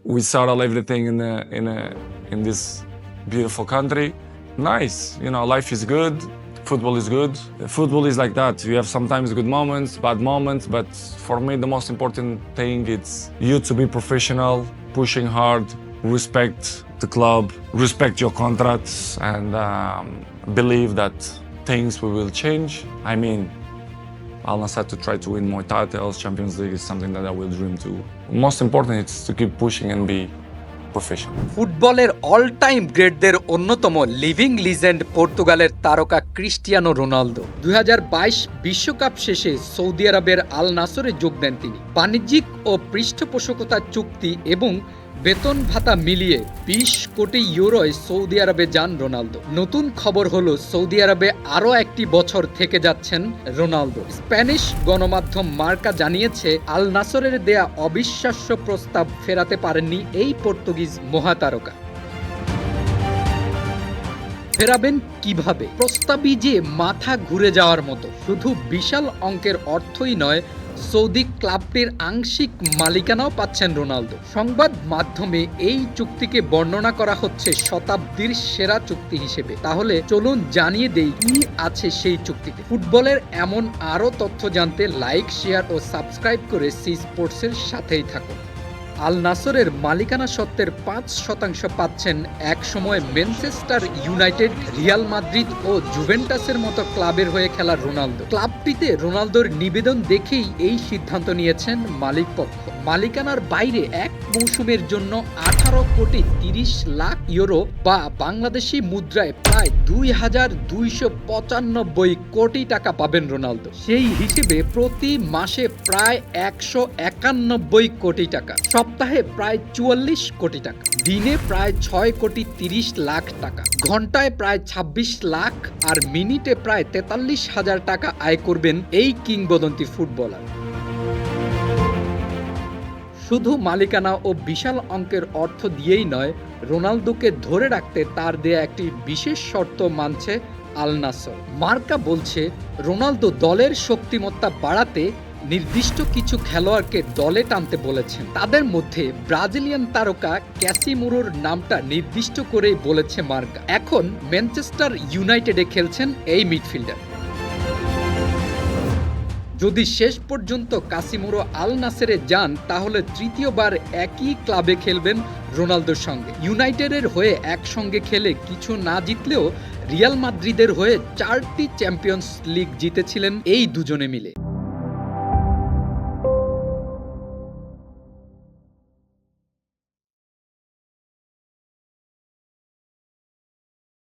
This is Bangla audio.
We settle everything in this beautiful country. Nice, life is good. Football is good. Football is like that. You have sometimes good moments, bad moments, but for me, the most important thing is you to be professional, pushing hard, respect the club, respect your contracts, and believe that things will change. I mean, Al Nassr to try to win more titles, Champions League is something that I will dream to. Most important is to keep pushing and be professional. ফুটবলের অল টাইম গ্রেটদের অন্যতম লিভিং লিজেন্ড পর্তুগালের তারকা ক্রিস্টিয়ানো রোনালদো 2022 বিশ্বকাপ শেষে সৌদি আরবের আল নাসরে যোগ দেন তিনি। বাণিজ্যিক ও পৃষ্ঠপোষকতা চুক্তি এবং বেতন ভাতা মিলিয়ে 20 কোটি ইউরোয় সৌদি আরবে যান রোনালদো। নতুন খবর হলো সৌদি আরবে আরও একটি বছর থেকে যাচ্ছেন রোনালদো। স্প্যানিশ গণমাধ্যম মার্কা জানিয়েছে আল নাসরের দেয়া অবিশ্বাস্য প্রস্তাব ফেরাতে পারেননি এই পর্তুগিজ মহাতারকা। ফেরাবেন কিভাবে? প্রস্তাবই যে মাথা ঘুরে যাওয়ার মতো। শুধু বিশাল অঙ্কের অর্থই নয়, সৌদি ক্লাবটির আংশিক মালিকানাও পাচ্ছেন রোনালদো। সংবাদ মাধ্যমে এই চুক্তিকে বর্ণনা করা হচ্ছে শতাব্দীর সেরা চুক্তি হিসেবে। তাহলে চলুন জানিয়ে দেই কি আছে সেই চুক্তিতে। ফুটবলের এমন আরও তথ্য জানতে লাইক, শেয়ার ও সাবস্ক্রাইব করে সি স্পোর্টসের সাথেই থাকুন। আল নাসরের মালিকানা সত্ত্বের 5% পাচ্ছেন এক সময় ম্যানচেস্টার ইউনাইটেড, রিয়াল মাদ্রিদ ও জুভেন্টাসের মতো ক্লাবের হয়ে খেলা রোনালদো। ক্লাবটিতে রোনালদোর নিবেদন দেখেই এই সিদ্ধান্ত নিয়েছেন মালিকপক্ষ। মালিকানার বাইরে এক মৌসুমের জন্য 18 কোটি 30 লাখ ইউরো বা বাংলাদেশি মুদ্রায় প্রায় 2295 কোটি টাকা পাবেন রোনালদো। সেই হিসেবে প্রতি মাসে প্রায় 191 কোটি টাকা, সপ্তাহে প্রায় 44 কোটি টাকা, দিনে প্রায় 6 কোটি 30 লাখ টাকা, ঘন্টায় প্রায় 26 লাখ আর মিনিটে প্রায় 43,000 টাকা আয় করবেন এই কিংবদন্তি ফুটবলার। শুধু মালিকানা ও বিশাল অঙ্কের অর্থ দিয়েই নয়, রোনালদোকে ধরে রাখতে তার দেয়া একটি বিশেষ শর্ত মানছে আল নাসর। মার্কা বলছে রোনালদো দলের শক্তিমত্তা বাড়াতে নির্দিষ্ট কিছু খেলোয়াড়কে দলে টানতে বলেছেন। তাদের মধ্যে ব্রাজিলিয়ান তারকা ক্যাসিমিরোর নামটা নির্দিষ্ট করেই বলেছে মার্কা। এখন ম্যানচেস্টার ইউনাইটেডে খেলছেন এই মিডফিল্ডার। যদি শেষ পর্যন্ত কাসিমিরো আল নাসেরে যান, তাহলে তৃতীয়বার একই ক্লাবে খেলবেন রোনালদোর সঙ্গে। ইউনাইটেডের হয়ে একসঙ্গে খেলে কিছু না জিতলেও রিয়াল মাদ্রিদের হয়ে 4টি চ্যাম্পিয়ন্স লিগ জিতেছিলেন এই দুজনে মিলে।